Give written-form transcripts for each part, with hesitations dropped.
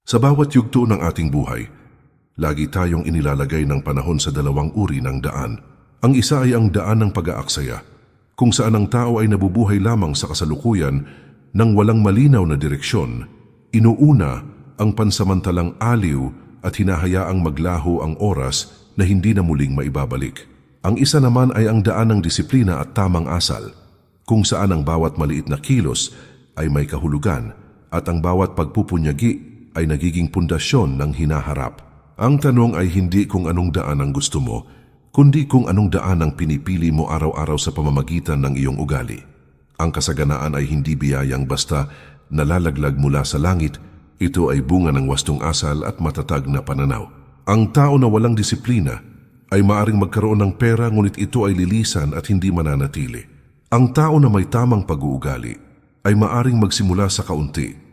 Sa bawat yugto ng ating buhay, lagi tayong inilalagay ng panahon sa dalawang uri ng daan. Ang isa ay ang daan ng pag-aaksaya, kung saan ang tao ay nabubuhay lamang sa kasalukuyan nang walang malinaw na direksyon. Inuuna ang pansamantalang aliw at hinahayaang maglaho ang oras na hindi na muling maibabalik. Ang isa naman ay ang daan ng disiplina at tamang asal, kung saan ang bawat maliit na kilos ay may kahulugan at ang bawat pagpupunyagi ay nagiging pundasyon ng hinaharap. Ang tanong ay hindi kung anong daan ang gusto mo, kundi kung anong daan ang pinipili mo araw-araw sa pamamagitan ng iyong ugali. Ang kasaganaan ay hindi biyayang basta nalalaglag mula sa langit. Ito ay bunga ng wastong asal at matatag na pananaw. Ang tao na walang disiplina ay maaring magkaroon ng pera, ngunit ito ay lilisan at hindi mananatili. Ang tao na may tamang pag-uugali ay maaring magsimula sa kaunti,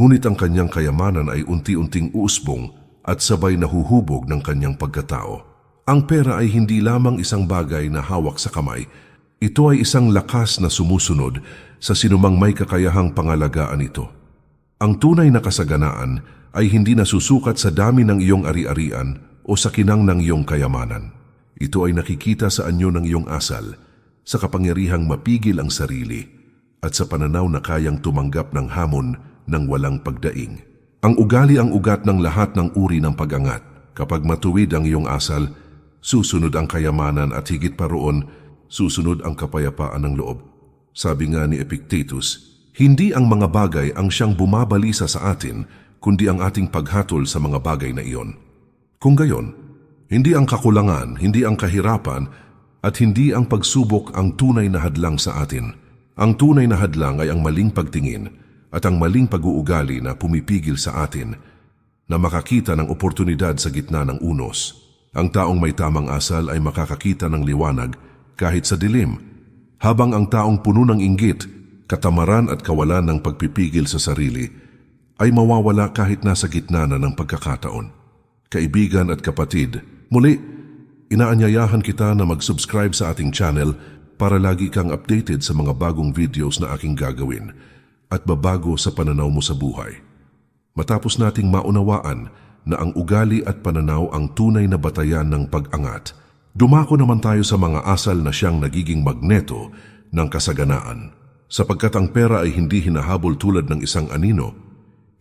ngunit ang kanyang kayamanan ay unti-unting uusbong at sabay nahuhubog ng kanyang pagkatao. Ang pera ay hindi lamang isang bagay na hawak sa kamay. Ito ay isang lakas na sumusunod sa sinumang may kakayahang pangalagaan ito. Ang tunay na kasaganaan ay hindi nasusukat sa dami ng iyong ari-arian o sa kinang ng iyong kayamanan. Ito ay nakikita sa anyo ng iyong asal, sa kapangyarihang mapigil ang sarili, at sa pananaw na kayang tumanggap ng hamon ng walang pagdaing. Ang ugali ang ugat ng lahat ng uri ng pag-angat. Kapag matuwid ang iyong asal, susunod ang kayamanan at higit pa roon, susunod ang kapayapaan ng loob. Sabi nga ni Epictetus, hindi ang mga bagay ang siyang bumabalisa sa atin, kundi ang ating paghatol sa mga bagay na iyon. Kung gayon, hindi ang kakulangan, hindi ang kahirapan, at hindi ang pagsubok ang tunay na hadlang sa atin. Ang tunay na hadlang ay ang maling pagtingin at ang maling pag-uugali na pumipigil sa atin na makakita ng oportunidad sa gitna ng unos. Ang taong may tamang asal ay makakakita ng liwanag kahit sa dilim, habang ang taong puno ng inggit, katamaran at kawalan ng pagpipigil sa sarili ay mawawala kahit nasa gitna na ng pagkakataon. Kaibigan at kapatid, muli, inaanyayahan kita na mag-subscribe sa ating channel para lagi kang updated sa mga bagong videos na aking gagawin at babago sa pananaw mo sa buhay. Matapos nating maunawaan na ang ugali at pananaw ang tunay na batayan ng pag-angat, dumako naman tayo sa mga asal na siyang nagiging magneto ng kasaganaan. Sapagkat ang pera ay hindi hinahabol tulad ng isang anino,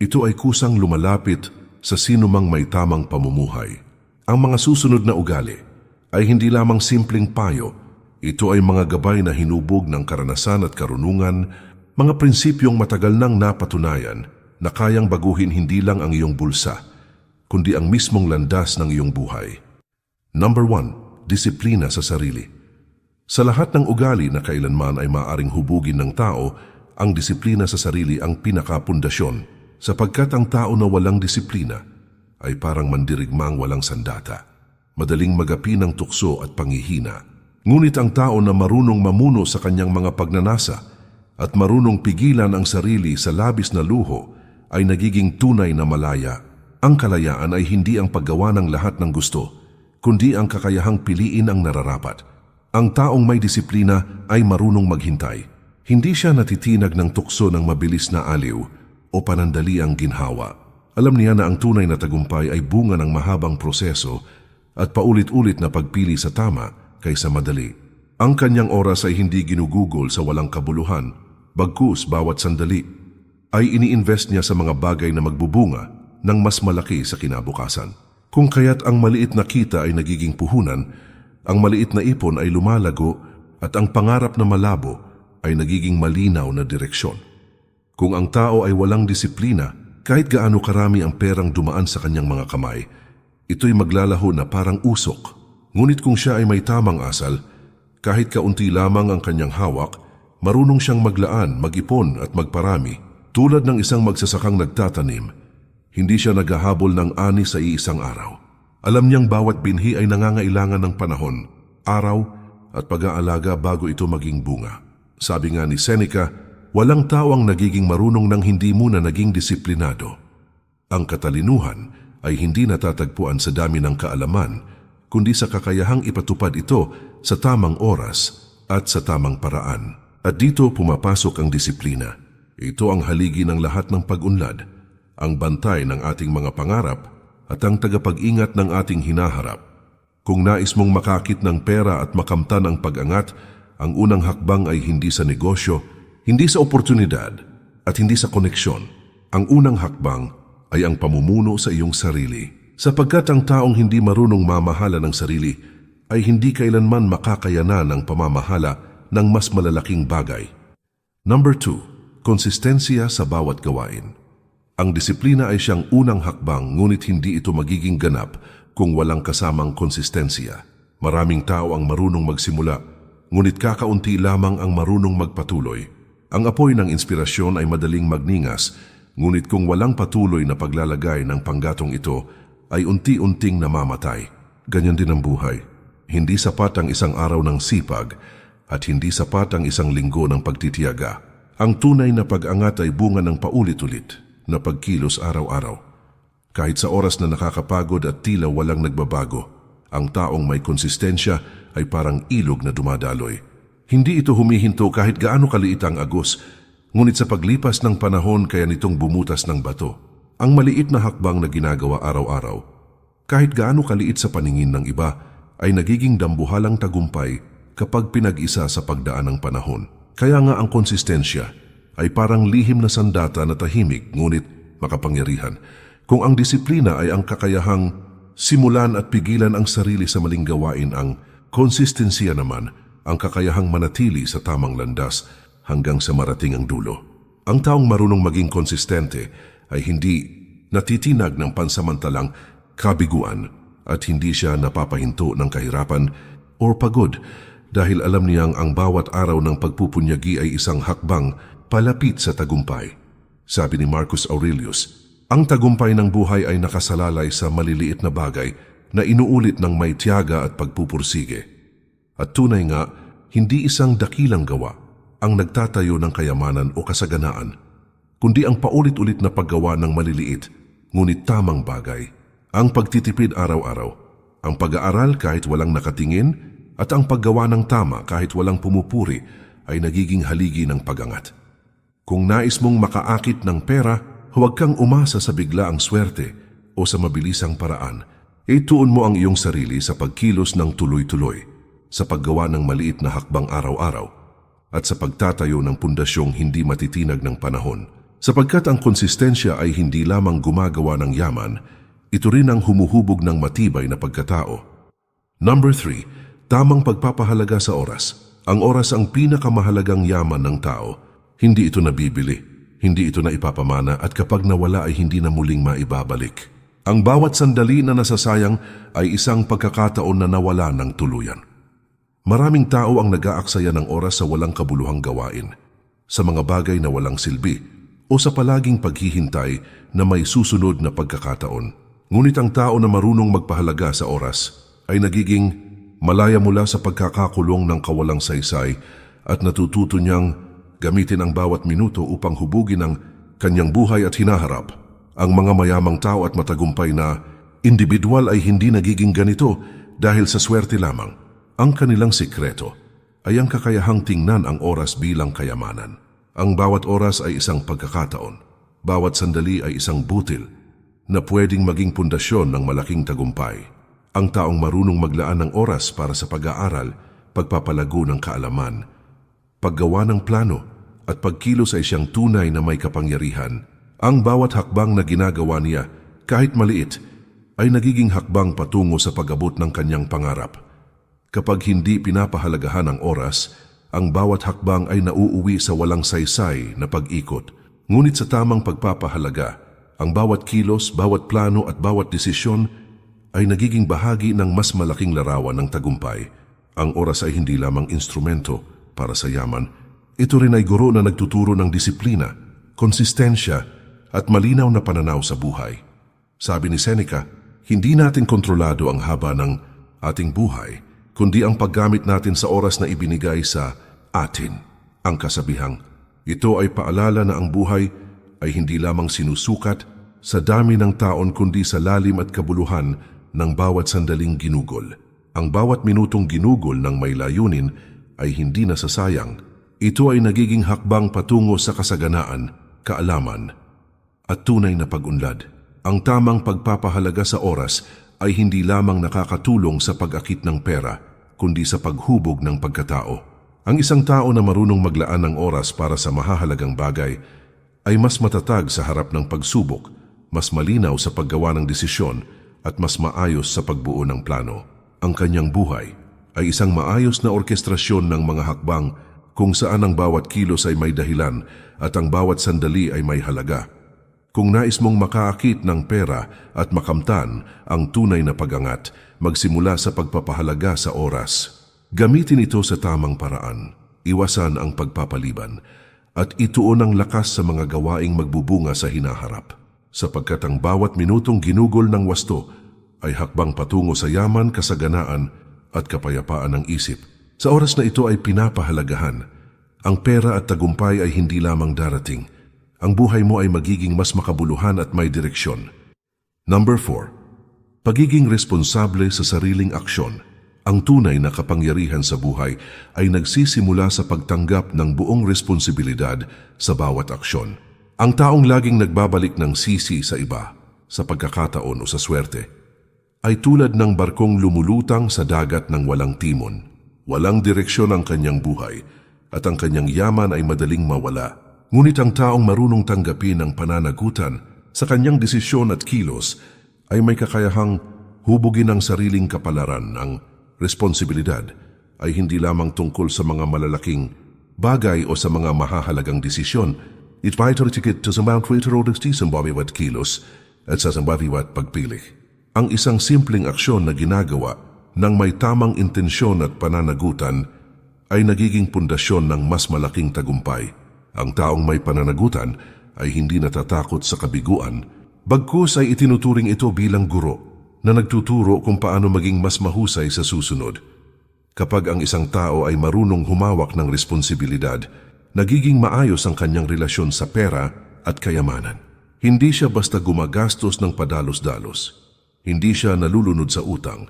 ito ay kusang lumalapit sa sinumang may tamang pamumuhay. Ang mga susunod na ugali ay hindi lamang simpleng payo, ito ay mga gabay na hinubog ng karanasan at karunungan, mga prinsipyong matagal nang napatunayan na kayang baguhin hindi lang ang iyong bulsa, kundi ang mismong landas ng iyong buhay. Number 1, disiplina sa sarili. Sa lahat ng ugali na kailanman ay maaring hubugin ng tao, ang disiplina sa sarili ang pinakapundasyon, sapagkat ang tao na walang disiplina ay parang mandirigmang walang sandata, madaling magapi ng tukso at panghihina. Ngunit ang tao na marunong mamuno sa kanyang mga pagnanasa at marunong pigilan ang sarili sa labis na luho ay nagiging tunay na malaya. Ang kalayaan ay hindi ang paggawa ng lahat ng gusto, kundi ang kakayahang piliin ang nararapat. Ang taong may disiplina ay marunong maghintay. Hindi siya natitinag ng tukso ng mabilis na aliw o panandaliang ginhawa. Alam niya na ang tunay na tagumpay ay bunga ng mahabang proseso at paulit-ulit na pagpili sa tama kaysa madali. Ang kanyang oras ay hindi ginugugol sa walang kabuluhan, bagkus bawat sandali ay ini-invest niya sa mga bagay na magbubunga ng mas malaki sa kinabukasan. Kung kaya't ang maliit na kita ay nagiging puhunan, ang maliit na ipon ay lumalago at ang pangarap na malabo ay nagiging malinaw na direksyon. Kung ang tao ay walang disiplina, kahit gaano karami ang perang dumaan sa kanyang mga kamay, ito'y maglalaho na parang usok. Ngunit kung siya ay may tamang asal, kahit kaunti lamang ang kanyang hawak, marunong siyang maglaan, mag-ipon at magparami. Tulad ng isang magsasakang nagtatanim, hindi siya naghahabol ng ani sa iisang araw. Alam niyang bawat binhi ay nangangailangan ng panahon, araw at pag-aalaga bago ito maging bunga. Sabi nga ni Seneca, walang tao ang nagiging marunong nang hindi muna naging disiplinado. Ang katalinuhan ay hindi natatagpuan sa dami ng kaalaman, kundi sa kakayahang ipatupad ito sa tamang oras at sa tamang paraan. At dito pumapasok ang disiplina. Ito ang haligi ng lahat ng pag-unlad. ang bantay ng ating mga pangarap at ang tagapag-ingat ng ating hinaharap. Kung nais mong makakit ng pera at makamtan ang pag-angat, ang unang hakbang ay hindi sa negosyo, hindi sa oportunidad, at hindi sa koneksyon. Ang unang hakbang ay ang pamumuno sa iyong sarili. Sapagkat ang taong hindi marunong mamahala ng sarili ay hindi kailanman makakayanan ng pamamahala ng mas malalaking bagay. Number 2, konsistensya sa bawat gawain. Ang disiplina ay siyang unang hakbang, ngunit hindi ito magiging ganap kung walang kasamang konsistensya. Maraming tao ang marunong magsimula, ngunit kakaunti lamang ang marunong magpatuloy. Ang apoy ng inspirasyon ay madaling magningas, ngunit kung walang patuloy na paglalagay ng panggatong ito, ay unti-unting namamatay. Ganyan din ang buhay. Hindi sapat ang isang araw ng sipag at hindi sapat ang isang linggo ng pagtitiyaga. Ang tunay na pag-angat ay bunga ng paulit-ulit na pagkilos araw-araw. Kahit sa oras na nakakapagod at tila walang nagbabago, ang taong may konsistensya ay parang ilog na dumadaloy. Hindi ito humihinto kahit gaano kaliit ang agos, ngunit sa paglipas ng panahon kaya nitong bumutas ng bato. Ang maliit na hakbang na ginagawa araw-araw, kahit gaano kaliit sa paningin ng iba, ay nagiging dambuhalang tagumpay kapag pinag-isa sa pagdaan ng panahon. Kaya nga ang konsistensya ay parang lihim na sandata na tahimik ngunit makapangyarihan. Kung ang disiplina ay ang kakayahang simulan at pigilan ang sarili sa maling gawain, ang konsistensya naman ang kakayahang manatili sa tamang landas hanggang sa marating ang dulo. Ang taong marunong maging konsistente ay hindi natitinag ng pansamantalang kabiguan at hindi siya napapahinto ng kahirapan o pagod dahil alam niyang ang bawat araw ng pagpupunyagi ay isang hakbang palapit sa tagumpay. Sabi ni Marcus Aurelius, ang tagumpay ng buhay ay nakasalalay sa maliliit na bagay na inuulit ng may tiyaga at pagpupursige. At tunay nga, hindi isang dakilang gawa ang nagtatayo ng kayamanan o kasaganaan, kundi ang paulit-ulit na paggawa ng maliliit, ngunit tamang bagay. Ang pagtitipid araw-araw, ang pag-aaral kahit walang nakatingin, at ang paggawa ng tama kahit walang pumupuri ay nagiging haligi ng pag-angat. Kung nais mong makaakit ng pera, huwag kang umasa sa biglaang swerte o sa mabilisang paraan. Ituon mo ang iyong sarili sa pagkilos ng tuloy-tuloy, sa paggawa ng maliit na hakbang araw-araw, at sa pagtatayo ng pundasyong hindi matitinag ng panahon. Sapagkat ang konsistensya ay hindi lamang gumagawa ng yaman, ito rin ang humuhubog ng matibay na pagkatao. Number 3, tamang pagpapahalaga sa oras. Ang oras ang pinakamahalagang yaman ng tao. Hindi ito nabibili, hindi ito na ipapamana at kapag nawala ay hindi na muling maibabalik. Ang bawat sandali na nasasayang ay isang pagkakataon na nawala ng tuluyan. Maraming tao ang nag-aaksaya ng oras sa walang kabuluhang gawain, sa mga bagay na walang silbi, o sa palaging paghihintay na may susunod na pagkakataon. Ngunit ang tao na marunong magpahalaga sa oras ay nagiging malaya mula sa pagkakakulong ng kawalang saysay at natututo niyang gamitin ang bawat minuto upang hubugin ang kanyang buhay at hinaharap. Ang mga mayamang tao at matagumpay na individual ay hindi nagiging ganito dahil sa swerte lamang. Ang kanilang sikreto ay ang kakayahang tingnan ang oras bilang kayamanan. Ang bawat oras ay isang pagkakataon. Bawat sandali ay isang butil na pwedeng maging pundasyon ng malaking tagumpay. Ang taong marunong maglaan ng oras para sa pag-aaral, pagpapalago ng kaalaman, paggawa ng plano, at pagkilos ay siyang tunay na may kapangyarihan. Ang bawat hakbang na ginagawa niya, kahit maliit, ay nagiging hakbang patungo sa pag-abot ng kanyang pangarap. Kapag hindi pinapahalagahan ang oras, ang bawat hakbang ay nauuwi sa walang saysay na pag-ikot. Ngunit sa tamang pagpapahalaga, ang bawat kilos, bawat plano at bawat desisyon ay nagiging bahagi ng mas malaking larawan ng tagumpay. Ang oras ay hindi lamang instrumento para sa yaman. Ito rin ay guro na nagtuturo ng disiplina, konsistensya at malinaw na pananaw sa buhay. Sabi ni Seneca, hindi natin kontrolado ang haba ng ating buhay, kundi ang paggamit natin sa oras na ibinigay sa atin. Ang kasabihang, ito ay paalala na ang buhay ay hindi lamang sinusukat sa dami ng taon kundi sa lalim at kabuluhan ng bawat sandaling ginugol. Ang bawat minutong ginugol ng may layunin ay hindi nasasayang. Ito ay nagiging hakbang patungo sa kasaganaan, kaalaman, at tunay na pag-unlad. Ang tamang pagpapahalaga sa oras ay hindi lamang nakakatulong sa pag-akit ng pera, kundi sa paghubog ng pagkatao. Ang isang tao na marunong maglaan ng oras para sa mahahalagang bagay ay mas matatag sa harap ng pagsubok, mas malinaw sa paggawa ng desisyon at mas maayos sa pagbuo ng plano. Ang kanyang buhay ay isang maayos na orkestrasyon ng mga hakbang kung saan ang bawat kilos ay may dahilan at ang bawat sandali ay may halaga. Kung nais mong makaakit ng pera at makamtan ang tunay na pag-angat, magsimula sa pagpapahalaga sa oras. Gamitin ito sa tamang paraan, iwasan ang pagpapaliban, at ituon ang lakas sa mga gawaing magbubunga sa hinaharap. Sapagkat ang bawat minutong ginugol ng wasto ay hakbang patungo sa yaman, kasaganaan at kapayapaan ng isip. Sa oras na ito ay pinapahalagahan. Ang pera at tagumpay ay hindi lamang darating. Ang buhay mo ay magiging mas makabuluhan at may direksyon. Number 4. Pagiging responsable sa sariling aksyon. Ang tunay na kapangyarihan sa buhay ay nagsisimula sa pagtanggap ng buong responsibilidad sa bawat aksyon. Ang taong laging nagbabalik ng sisi sa iba, sa pagkakataon o sa swerte, ay tulad ng barkong lumulutang sa dagat ng walang timon. Walang direksyon ang kanyang buhay at ang kanyang yaman ay madaling mawala. Ngunit ang taong marunong tanggapin ang pananagutan sa kanyang desisyon at kilos ay may kakayahang hubugin ang sariling kapalaran. Ang responsibilidad ay hindi lamang tungkol sa mga malalaking bagay o sa mga mahahalagang desisyon. It vital ticket to sa Mount Waiterodisti sa bawiwat kilos at sa bawiwat pagpili. Ang isang simpleng aksyon na ginagawa ng may tamang intensyon at pananagutan ay nagiging pundasyon ng mas malaking tagumpay. Ang taong may pananagutan ay hindi natatakot sa kabiguan, bagkus ay itinuturing ito bilang guro na nagtuturo kung paano maging mas mahusay sa susunod. Kapag ang isang tao ay marunong humawak ng responsibilidad, nagiging maayos ang kanyang relasyon sa pera at kayamanan. Hindi siya basta gumagastos ng padalos-dalos. Hindi siya nalulunod sa utang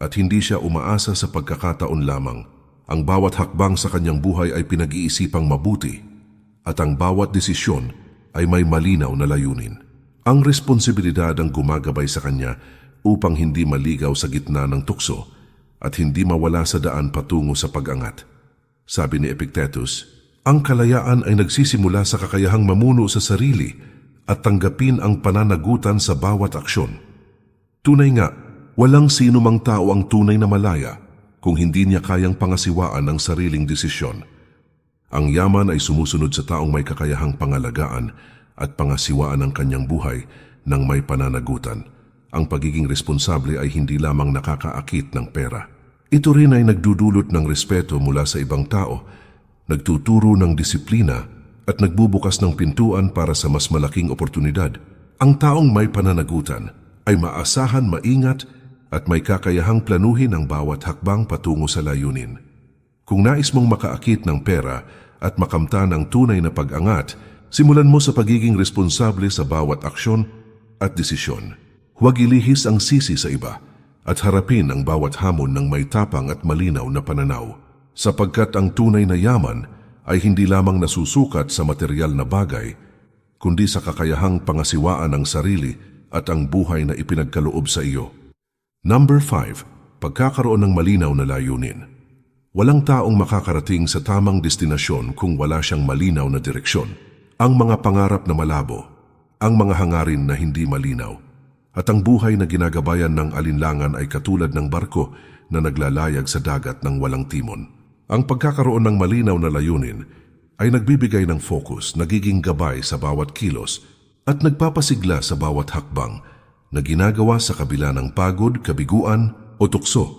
at hindi siya umaasa sa pagkakataon lamang. Ang bawat hakbang sa kanyang buhay ay pinag-iisipang mabuti at ang bawat desisyon ay may malinaw na layunin. Ang responsibilidad ang gumagabay sa kanya upang hindi maligaw sa gitna ng tukso at hindi mawala sa daan patungo sa pag-angat. Sabi ni Epictetus, ang kalayaan ay nagsisimula sa kakayahang mamuno sa sarili at tanggapin ang pananagutan sa bawat aksyon. Tunay nga, walang sino mang tao ang tunay na malaya kung hindi niya kayang pangasiwaan ang sariling desisyon. Ang yaman ay sumusunod sa taong may kakayahang pangalagaan at pangasiwaan ang kanyang buhay ng may pananagutan. Ang pagiging responsable ay hindi lamang nakakaakit ng pera. Ito rin ay nagdudulot ng respeto mula sa ibang tao, nagtuturo ng disiplina at nagbubukas ng pintuan para sa mas malaking oportunidad. Ang taong may pananagutan ay maasahan, maingat at may kakayahang planuhin ang bawat hakbang patungo sa layunin. Kung nais mong makaakit ng pera at makamtan ang tunay na pag-angat, simulan mo sa pagiging responsable sa bawat aksyon at desisyon. Huwag ilihis ang sisi sa iba at harapin ang bawat hamon ng may tapang at malinaw na pananaw. Sapagkat ang tunay na yaman ay hindi lamang nasusukat sa material na bagay, kundi sa kakayahang pangasiwaan ng sarili at ang buhay na ipinagkaloob sa iyo. Number 5. Pagkakaroon ng malinaw na layunin. Walang taong makakarating sa tamang destinasyon kung wala siyang malinaw na direksyon. Ang mga pangarap na malabo, ang mga hangarin na hindi malinaw, at ang buhay na ginagabayan ng alinlangan ay katulad ng barko na naglalayag sa dagat ng walang timon. Ang pagkakaroon ng malinaw na layunin ay nagbibigay ng focus, nagiging gabay sa bawat kilos at nagpapasigla sa bawat hakbang na ginagawa sa kabila ng pagod, kabiguan o tukso.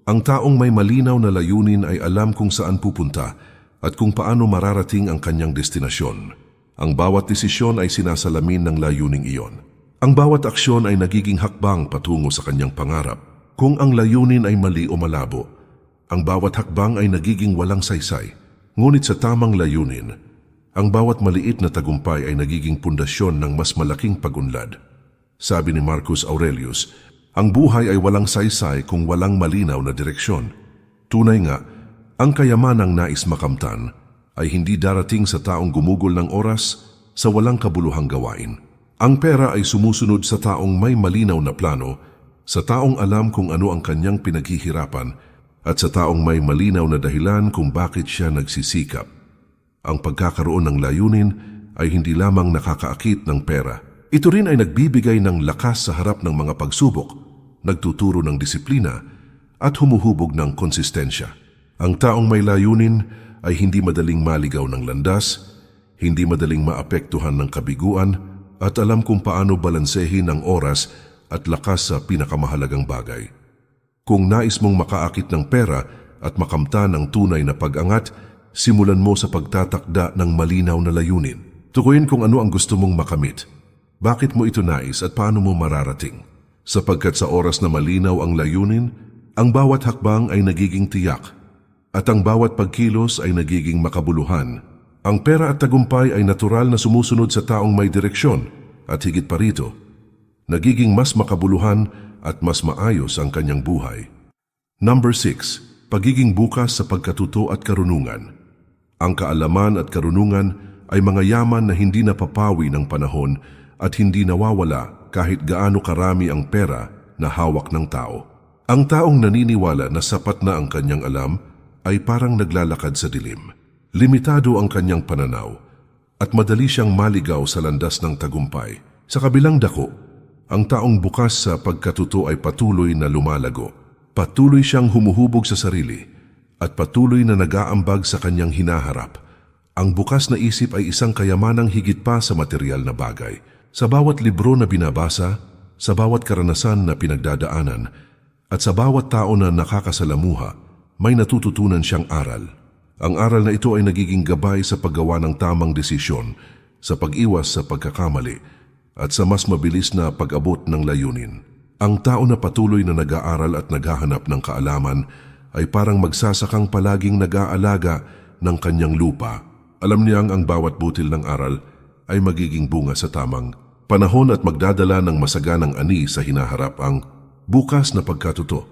Ang taong may malinaw na layunin ay alam kung saan pupunta at kung paano mararating ang kanyang destinasyon. Ang bawat desisyon ay sinasalamin ng layuning iyon. Ang bawat aksyon ay nagiging hakbang patungo sa kanyang pangarap. Kung ang layunin ay mali o malabo, ang bawat hakbang ay nagiging walang saysay. Ngunit sa tamang layunin, ang bawat maliit na tagumpay ay nagiging pundasyon ng mas malaking pag-unlad. Sabi ni Marcus Aurelius, ang buhay ay walang saysay kung walang malinaw na direksyon. Tunay nga, ang kayamanang nais makamtan ay hindi darating sa taong gumugol ng oras sa walang kabuluhang gawain. Ang pera ay sumusunod sa taong may malinaw na plano, sa taong alam kung ano ang kanyang pinaghihirapan, at sa taong may malinaw na dahilan kung bakit siya nagsisikap. Ang pagkakaroon ng layunin ay hindi lamang nakakaakit ng pera. Ito rin ay nagbibigay ng lakas sa harap ng mga pagsubok, nagtuturo ng disiplina, at humuhubog ng konsistensya. Ang taong may layunin ay hindi madaling maligaw ng landas, hindi madaling maapektuhan ng kabiguan, at alam kung paano balansehin ang oras at lakas sa pinakamahalagang bagay. Kung nais mong makaakit ng pera at makamtan ng tunay na pag-angat, simulan mo sa pagtatakda ng malinaw na layunin. Tukuyin kung ano ang gusto mong makamit. Bakit mo ito nais at paano mo mararating? Sapagkat sa oras na malinaw ang layunin, ang bawat hakbang ay nagiging tiyak at ang bawat pagkilos ay nagiging makabuluhan. Ang pera at tagumpay ay natural na sumusunod sa taong may direksyon at higit pa rito, nagiging mas makabuluhan at mas maayos ang kanyang buhay. Number 6. Pagiging bukas sa pagkatuto at karunungan. Ang kaalaman at karunungan ay mga yaman na hindi napapawi ng panahon at hindi nawawala kahit gaano karami ang pera na hawak ng tao. Ang taong naniniwala na sapat na ang kanyang alam ay parang naglalakad sa dilim. Limitado ang kanyang pananaw at madali siyang maligaw sa landas ng tagumpay. Sa kabilang dako, ang taong bukas sa pagkatuto ay patuloy na lumalago. Patuloy siyang humuhubog sa sarili at patuloy na nag-aambag sa kanyang hinaharap. Ang bukas na isip ay isang kayamanang higit pa sa material na bagay. Sa bawat libro na binabasa, sa bawat karanasan na pinagdadaanan, at sa bawat tao na nakakasalamuha, may natututunan siyang aral. Ang aral na ito ay nagiging gabay sa paggawa ng tamang desisyon, sa pag-iwas sa pagkakamali, at sa mas mabilis na pag-abot ng layunin. Ang tao na patuloy na nag-aaral at naghahanap ng kaalaman ay parang magsasakang palaging nag-aalaga ng kanyang lupa. Alam niyang ang bawat butil ng aral ay magiging bunga sa tamang panahon at magdadala ng masaganang ani sa hinaharap. Ang bukas na pagkatuto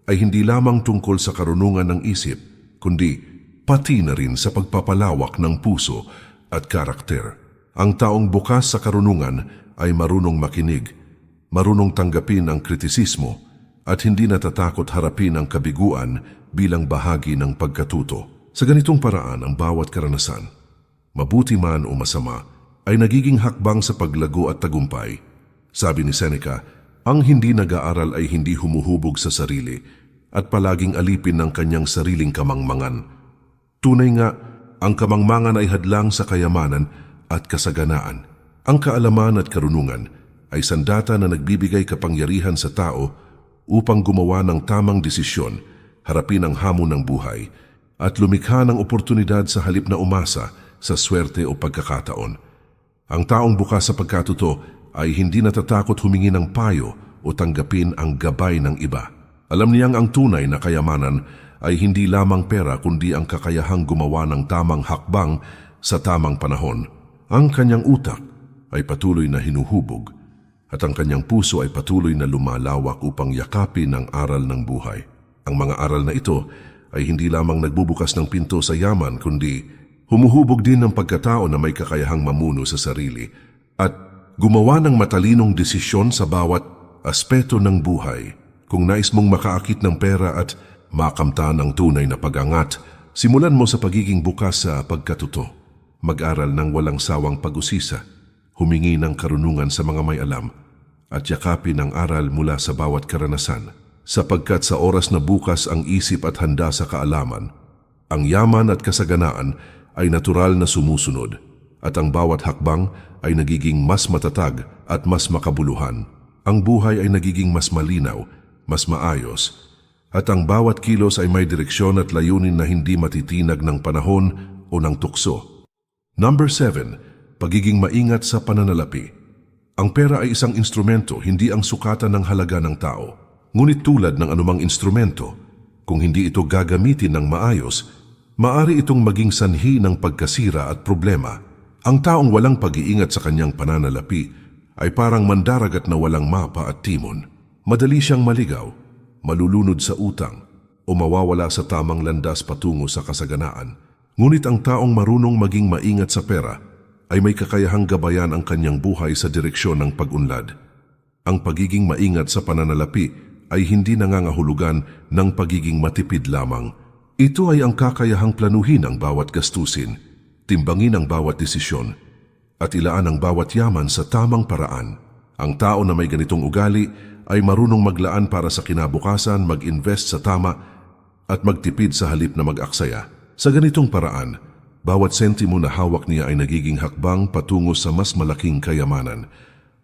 ay hindi lamang tungkol sa karunungan ng isip, kundi pati na rin sa pagpapalawak ng puso at karakter. Ang taong bukas sa karunungan ay marunong makinig, marunong tanggapin ang kritisismo, at hindi natatakot harapin ang kabiguan bilang bahagi ng pagkatuto. Sa ganitong paraan ang bawat karanasan, mabuti man o masama, ay nagiging hakbang sa paglago at tagumpay. Sabi ni Seneca, ang hindi nag-aaral ay hindi humuhubog sa sarili at palaging alipin ng kanyang sariling kamangmangan. Tunay nga, ang kamangmangan ay hadlang sa kayamanan at kasaganaan. Ang kaalaman at karunungan ay sandata na nagbibigay kapangyarihan sa tao upang gumawa ng tamang desisyon, harapin ang hamon ng buhay, at lumikha ng oportunidad sa halip na umasa sa swerte o pagkakataon. Ang taong bukas sa pagkatuto ay hindi natatakot humingi ng payo o tanggapin ang gabay ng iba. Alam niyang ang tunay na kayamanan ay hindi lamang pera kundi ang kakayahang gumawa ng tamang hakbang sa tamang panahon. Ang kanyang utak ay patuloy na hinuhubog at ang kanyang puso ay patuloy na lumalawak upang yakapin ang aral ng buhay. Ang mga aral na ito ay hindi lamang nagbubukas ng pinto sa yaman kundi humuhubog din ng pagkatao na may kakayahang mamuno sa sarili at gumawa ng matalinong desisyon sa bawat aspeto ng buhay. Kung nais mong makaakit ng pera at makamtan ang tunay na pag-angat, simulan mo sa pagiging bukas sa pagkatuto. Mag-aral ng walang sawang pag-usisa, humingi ng karunungan sa mga may alam, at yakapin ang aral mula sa bawat karanasan. Sapagkat sa oras na bukas ang isip at handa sa kaalaman, ang yaman at kasaganaan ay natural na sumusunod, at ang bawat hakbang ay nagiging mas matatag at mas makabuluhan. Ang buhay ay nagiging mas malinaw, mas maayos, at ang bawat kilos ay may direksyon at layunin na hindi matitinag ng panahon o ng tukso. Number 7. Pagiging maingat sa pananalapi. Ang pera ay isang instrumento, hindi ang sukatan ng halaga ng tao. Ngunit tulad ng anumang instrumento, kung hindi ito gagamitin ng maayos, maaari itong maging sanhi ng pagkasira at problema. Ang taong walang pag-iingat sa kanyang pananalapi ay parang mandaragat na walang mapa at timon. Madali siyang maligaw, malulunod sa utang, o mawawala sa tamang landas patungo sa kasaganaan. Ngunit ang taong marunong maging maingat sa pera ay may kakayahang gabayan ang kanyang buhay sa direksyon ng pag-unlad. Ang pagiging maingat sa pananalapi ay hindi nangangahulugan ng pagiging matipid lamang. Ito ay ang kakayahang planuhin ang bawat gastusin, timbangin ang bawat desisyon, at ilaan ang bawat yaman sa tamang paraan. Ang tao na may ganitong ugali ay marunong maglaan para sa kinabukasan, mag-invest sa tama, at magtipid sa halip na mag-aksaya. Sa ganitong paraan, bawat sentimo na hawak niya ay nagiging hakbang patungo sa mas malaking kayamanan.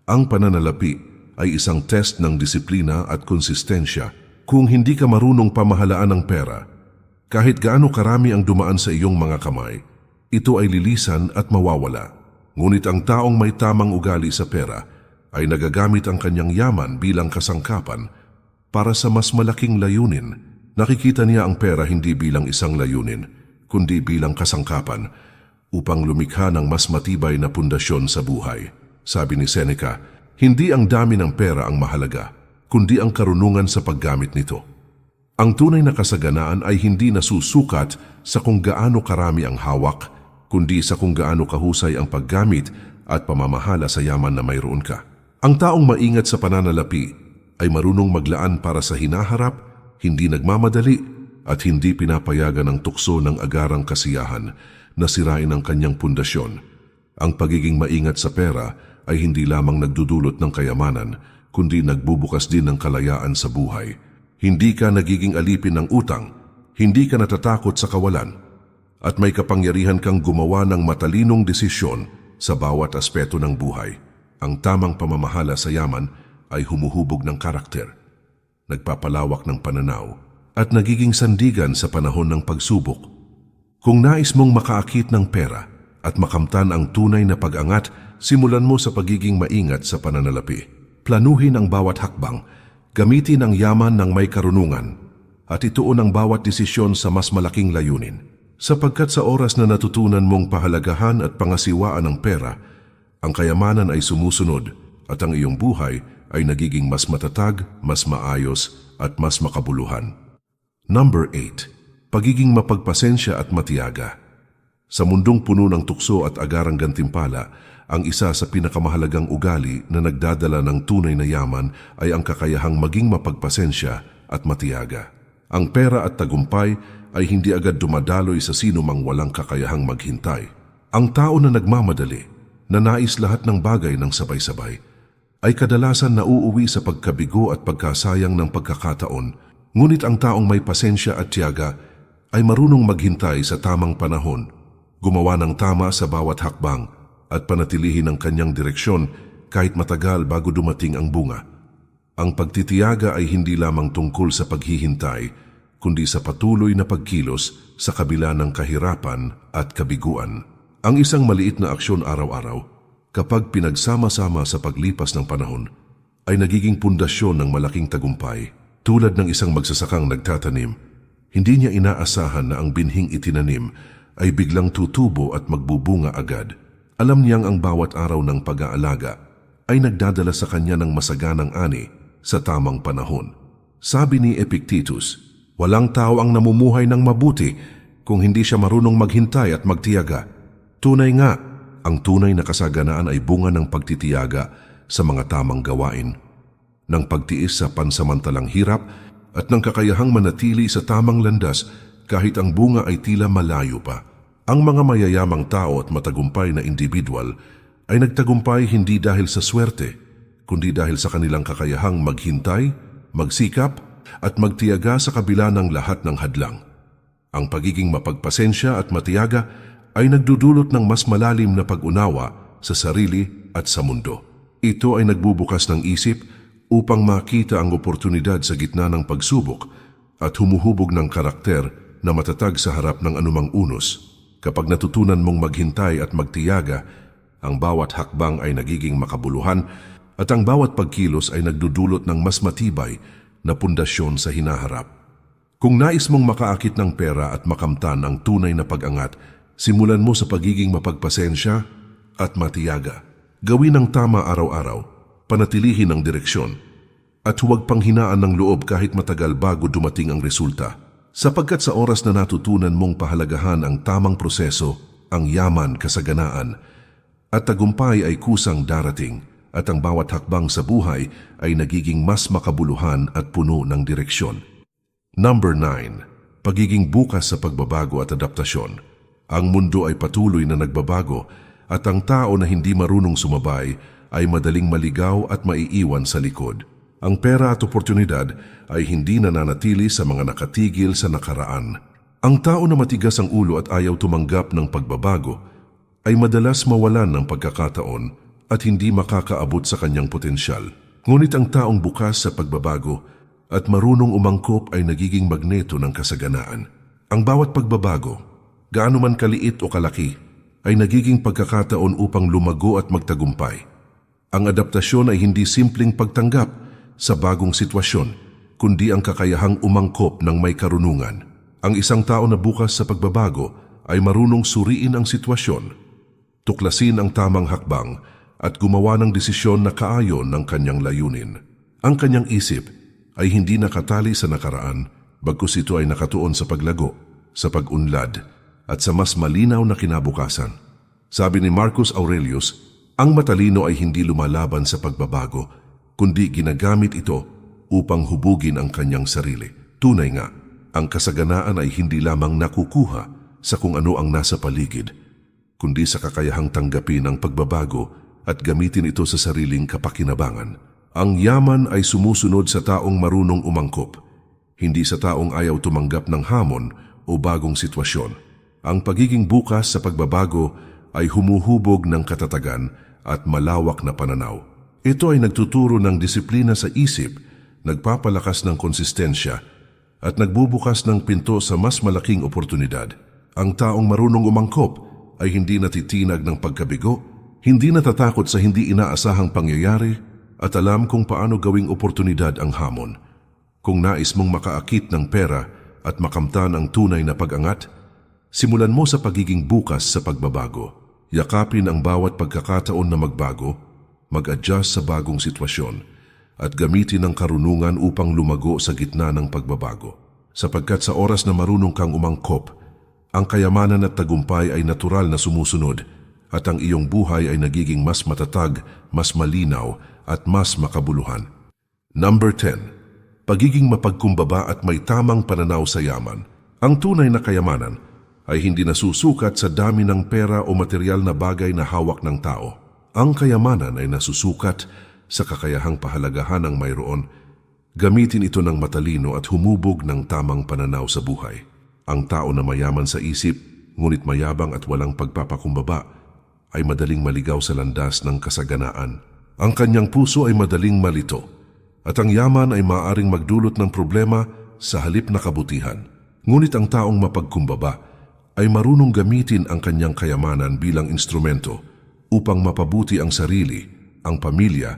Ang pananalapi ay isang test ng disiplina at konsistensya. Kung hindi ka marunong pamahalaan ng pera, kahit gaano karami ang dumaan sa iyong mga kamay, ito ay lilisan at mawawala. Ngunit ang taong may tamang ugali sa pera ay nagagamit ang kanyang yaman bilang kasangkapan para sa mas malaking layunin. Nakikita niya ang pera hindi bilang isang layunin, kundi bilang kasangkapan upang lumikha ng mas matibay na pundasyon sa buhay. Sabi ni Seneca, hindi ang dami ng pera ang mahalaga, kundi ang karunungan sa paggamit nito. Ang tunay na kasaganaan ay hindi nasusukat sa kung gaano karami ang hawak, kundi sa kung gaano kahusay ang paggamit at pamamahala sa yaman na mayroon ka. Ang taong maingat sa pananalapi ay marunong maglaan para sa hinaharap, hindi nagmamadali at hindi pinapayagan ng tukso ng agarang kasiyahan na sirain ang kanyang pundasyon. Ang pagiging maingat sa pera ay hindi lamang nagdudulot ng kayamanan, kundi nagbubukas din ng kalayaan sa buhay. Hindi ka nagiging alipin ng utang, hindi ka natatakot sa kawalan, at may kapangyarihan kang gumawa ng matalinong desisyon sa bawat aspeto ng buhay. Ang tamang pamamahala sa yaman ay humuhubog ng karakter, nagpapalawak ng pananaw, at nagiging sandigan sa panahon ng pagsubok. Kung nais mong makaakit ng pera at makamtan ang tunay na pag-angat, simulan mo sa pagiging maingat sa pananalapi. Planuhin ang bawat hakbang, gamitin ang yaman ng may karunungan, at ituon ang bawat desisyon sa mas malaking layunin. Sapagkat sa oras na natutunan mong pahalagahan at pangasiwaan ng pera, ang kayamanan ay sumusunod at ang iyong buhay ay nagiging mas matatag, mas maayos at mas makabuluhan. Number 8. Pagiging mapagpasensya at matiyaga. Sa mundong puno ng tukso at agarang gantimpala, ang isa sa pinakamahalagang ugali na nagdadala ng tunay na yaman ay ang kakayahang maging mapagpasensya at matiyaga. Ang pera at tagumpay ay hindi agad dumadaloy sa sino mang walang kakayahang maghintay. Ang tao na nagmamadali, na nais lahat ng bagay ng sabay-sabay, ay kadalasan nauuwi sa pagkabigo at pagkasayang ng pagkakataon. Ngunit ang taong may pasensya at tiyaga ay marunong maghintay sa tamang panahon, gumawa ng tama sa bawat hakbang at panatilihin ang kanyang direksyon kahit matagal bago dumating ang bunga. Ang pagtitiyaga ay hindi lamang tungkol sa paghihintay, kundi sa patuloy na pagkilos sa kabila ng kahirapan at kabiguan. Ang isang maliit na aksyon araw-araw, kapag pinagsama-sama sa paglipas ng panahon, ay nagiging pundasyon ng malaking tagumpay. Tulad ng isang magsasakang nagtatanim, hindi niya inaasahan na ang binhing itinanim ay biglang tutubo at magbubunga agad. Alam niyang ang bawat araw ng pag-aalaga ay nagdadala sa kanya ng masaganang ani sa tamang panahon. Sabi ni Epictetus, walang tao ang namumuhay ng mabuti kung hindi siya marunong maghintay at magtiyaga. Tunay nga, ang tunay na kasaganaan ay bunga ng pagtitiyaga sa mga tamang gawain, ng pagtiis sa pansamantalang hirap at ng kakayahang manatili sa tamang landas kahit ang bunga ay tila malayo pa. Ang mga mayayamang tao at matagumpay na individual ay nagtagumpay hindi dahil sa swerte, kundi dahil sa kanilang kakayahang maghintay, magsikap, at magtiyaga sa kabila ng lahat ng hadlang. Ang pagiging mapagpasensya at matiyaga ay nagdudulot ng mas malalim na pag-unawa sa sarili at sa mundo. Ito ay nagbubukas ng isip upang makita ang oportunidad sa gitna ng pagsubok at humuhubog ng karakter na matatag sa harap ng anumang unos. Kapag natutunan mong maghintay at magtiyaga, ang bawat hakbang ay nagiging makabuluhan at ang bawat pagkilos ay nagdudulot ng mas matibay na pundasyon sa hinaharap. Kung nais mong makaakit ng pera at makamtan ang tunay na pag-angat, simulan mo sa pagiging mapagpasensya at matiyaga. Gawin ang tama araw-araw, panatilihin ang direksyon, at huwag panghinaan ng loob kahit matagal bago dumating ang resulta. Sapagkat sa oras na natutunan mong pahalagahan ang tamang proseso, ang yaman, kasaganaan, at tagumpay ay kusang darating at ang bawat hakbang sa buhay ay nagiging mas makabuluhan at puno ng direksyon. Number 9. Pagiging bukas sa pagbabago at adaptasyon. Ang mundo ay patuloy na nagbabago at ang tao na hindi marunong sumabay ay madaling maligaw at maiiwan sa likod. Ang pera at oportunidad ay hindi nananatili sa mga nakatigil sa nakaraan. Ang tao na matigas ang ulo at ayaw tumanggap ng pagbabago ay madalas mawalan ng pagkakataon at hindi makakaabot sa kanyang potensyal. Ngunit ang taong bukas sa pagbabago at marunong umangkop ay nagiging magneto ng kasaganaan. Ang bawat pagbabago, gaano man kaliit o kalaki, ay nagiging pagkakataon upang lumago at magtagumpay. Ang adaptasyon ay hindi simpleng pagtanggap sa bagong sitwasyon, kundi ang kakayahang umangkop ng may karunungan. Ang isang tao na bukas sa pagbabago ay marunong suriin ang sitwasyon, tuklasin ang tamang hakbang at gumawa ng desisyon na kaayon ng kanyang layunin. Ang kanyang isip ay hindi nakatali sa nakaraan, bagkus ito ay nakatuon sa paglago, sa pag-unlad at sa mas malinaw na kinabukasan. Sabi ni Marcus Aurelius, ang matalino ay hindi lumalaban sa pagbabago, kundi ginagamit ito upang hubugin ang kanyang sarili. Tunay nga, ang kasaganaan ay hindi lamang nakukuha sa kung ano ang nasa paligid, kundi sa kakayahang tanggapin ang pagbabago at gamitin ito sa sariling kapakinabangan. Ang yaman ay sumusunod sa taong marunong umangkop, hindi sa taong ayaw tumanggap ng hamon o bagong sitwasyon. Ang pagiging bukas sa pagbabago ay humuhubog ng katatagan at malawak na pananaw. Ito ay nagtuturo ng disiplina sa isip, nagpapalakas ng konsistensya, at nagbubukas ng pinto sa mas malaking oportunidad. Ang taong marunong umangkop ay hindi natitinag ng pagkabigo, hindi natatakot sa hindi inaasahang pangyayari, at alam kung paano gawing oportunidad ang hamon. Kung nais mong makaakit ng pera at makamtan ang tunay na pag-angat, simulan mo sa pagiging bukas sa pagbabago. Yakapin ang bawat pagkakataon na magbago, mag-adjust sa bagong sitwasyon, at gamitin ang karunungan upang lumago sa gitna ng pagbabago. Sapagkat sa oras na marunong kang umangkop, ang kayamanan at tagumpay ay natural na sumusunod at ang iyong buhay ay nagiging mas matatag, mas malinaw at mas makabuluhan. Number 10. Pagiging mapagkumbaba at may tamang pananaw sa yaman. Ang tunay na kayamanan ay hindi nasusukat sa dami ng pera o material na bagay na hawak ng tao. Ang kayamanan ay nasusukat sa kakayahang pahalagahan ng mayroon, gamitin ito ng matalino at humubog ng tamang pananaw sa buhay. Ang tao na mayaman sa isip, ngunit mayabang at walang pagpapakumbaba, ay madaling maligaw sa landas ng kasaganaan. Ang kanyang puso ay madaling malito, at ang yaman ay maaaring magdulot ng problema sa halip na kabutihan. Ngunit ang taong mapagkumbaba ay marunong gamitin ang kanyang kayamanan bilang instrumento upang mapabuti ang sarili, ang pamilya,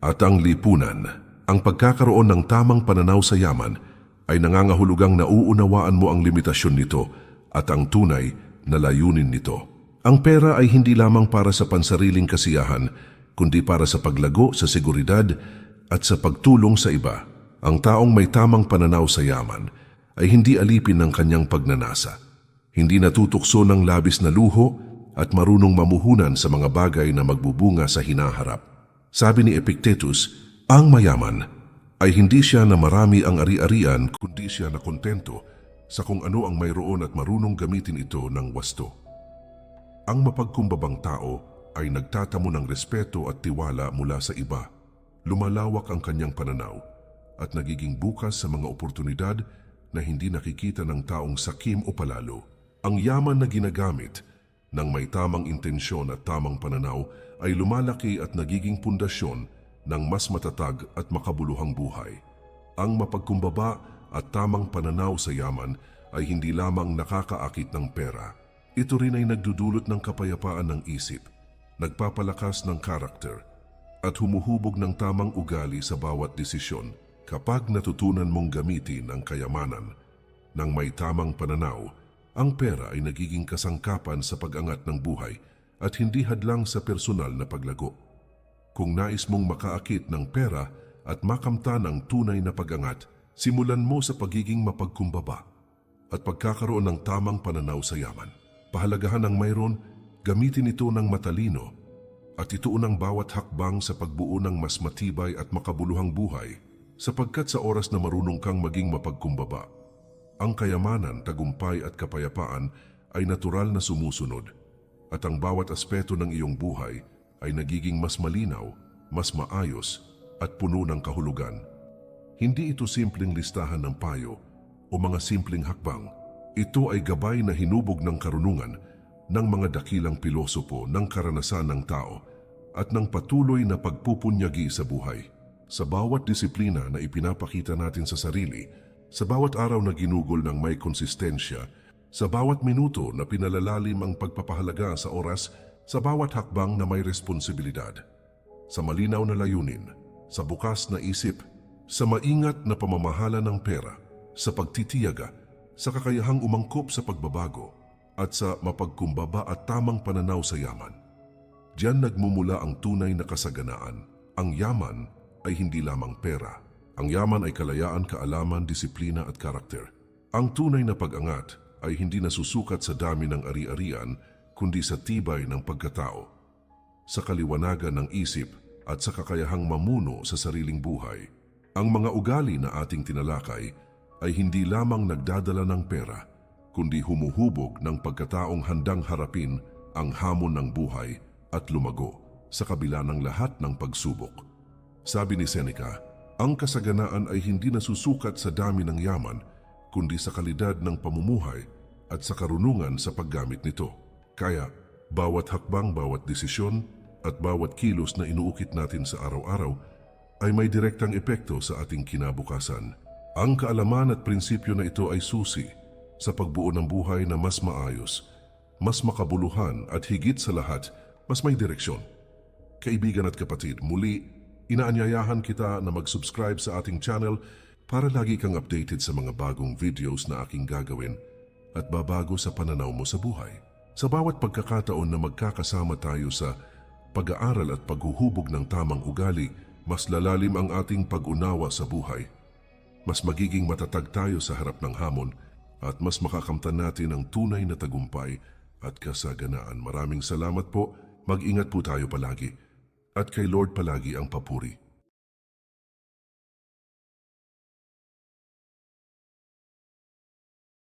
at ang lipunan. Ang pagkakaroon ng tamang pananaw sa yaman ay nangangahulugang nauunawaan mo ang limitasyon nito at ang tunay na layunin nito. Ang pera ay hindi lamang para sa pansariling kasiyahan, kundi para sa paglago sa seguridad at sa pagtulong sa iba. Ang taong may tamang pananaw sa yaman ay hindi alipin ng kanyang pagnanasa, hindi natutukso ng labis na luho at marunong mamuhunan sa mga bagay na magbubunga sa hinaharap. Sabi ni Epictetus, ang mayaman ay hindi siya na marami ang ari-arian kundi siya na kontento sa kung ano ang mayroon at marunong gamitin ito ng wasto. Ang mapagkumbabang tao ay nagtatamo ng respeto at tiwala mula sa iba. Lumalawak ang kanyang pananaw at nagiging bukas sa mga oportunidad na hindi nakikita ng taong sakim o palalo. Ang yaman na ginagamit ng may tamang intensyon at tamang pananaw ay lumalaki at nagiging pundasyon ng mas matatag at makabuluhang buhay. Ang mapagkumbaba at tamang pananaw sa yaman ay hindi lamang nakakaakit ng pera. Ito rin ay nagdudulot ng kapayapaan ng isip, nagpapalakas ng karakter, at humuhubog ng tamang ugali sa bawat desisyon. Kapag natutunan mong gamitin ang kayamanan ng may tamang pananaw, ang pera ay nagiging kasangkapan sa pag-angat ng buhay at hindi hadlang sa personal na paglago. Kung nais mong makaakit ng pera at makamtan ang tunay na pag-angat, simulan mo sa pagiging mapagkumbaba at pagkakaroon ng tamang pananaw sa yaman. Pahalagahan ang mayroon, gamitin ito ng matalino At ituon ang bawat hakbang sa pagbuo ng mas matibay at makabuluhang buhay, sapagkat sa oras na marunong kang maging mapagkumbaba, ang kayamanan, tagumpay at kapayapaan ay natural na sumusunod, at ang bawat aspeto ng iyong buhay ay nagiging mas malinaw, mas maayos at puno ng kahulugan. Hindi ito simpleng listahan ng payo o mga simpleng hakbang. Ito ay gabay na hinubog ng karunungan ng mga dakilang pilosopo ng karanasan ng tao at ng patuloy na pagpupunyagi sa buhay. Sa bawat disiplina na ipinapakita natin sa sarili, sa bawat araw na ginugol ng may konsistensya, sa bawat minuto na pinalalalim ang pagpapahalaga sa oras, sa bawat hakbang na may responsibilidad, sa malinaw na layunin, sa bukas na isip, sa maingat na pamamahala ng pera, sa pagtitiyaga, sa kakayahang umangkop sa pagbabago, at sa mapagkumbaba at tamang pananaw sa yaman. Diyan nagmumula ang tunay na kasaganaan. Ang yaman ay hindi lamang pera. Ang yaman ay kalayaan, kaalaman, disiplina at karakter. Ang tunay na pag-angat ay hindi nasusukat sa dami ng ari-arian, kundi sa tibay ng pagkatao, sa kaliwanagan ng isip at sa kakayahang mamuno sa sariling buhay. Ang mga ugali na ating tinalakay ay hindi lamang nagdadala ng pera, kundi humuhubog ng pagkataong handang harapin ang hamon ng buhay at lumago sa kabila ng lahat ng pagsubok. Sabi ni Seneca, ang kasaganaan ay hindi nasusukat sa dami ng yaman, kundi sa kalidad ng pamumuhay at sa karunungan sa paggamit nito. Kaya, bawat hakbang, bawat desisyon at bawat kilos na inuukit natin sa araw-araw ay may direktang epekto sa ating kinabukasan. Ang kaalaman at prinsipyo na ito ay susi sa pagbuo ng buhay na mas maayos, mas makabuluhan at higit sa lahat, mas may direksyon. Kaibigan at kapatid, muli, inaanyayahan kita na mag-subscribe sa ating channel para lagi kang updated sa mga bagong videos na aking gagawin at babago sa pananaw mo sa buhay. Sa bawat pagkakataon na magkakasama tayo sa pag-aaral at paghuhubog ng tamang ugali, mas lalalim ang ating pag-unawa sa buhay. Mas magiging matatag tayo sa harap ng hamon at mas makakamtan natin ang tunay na tagumpay at kasaganaan. Maraming salamat po. Mag-ingat po tayo palagi. At kay Lord palagi ang papuri.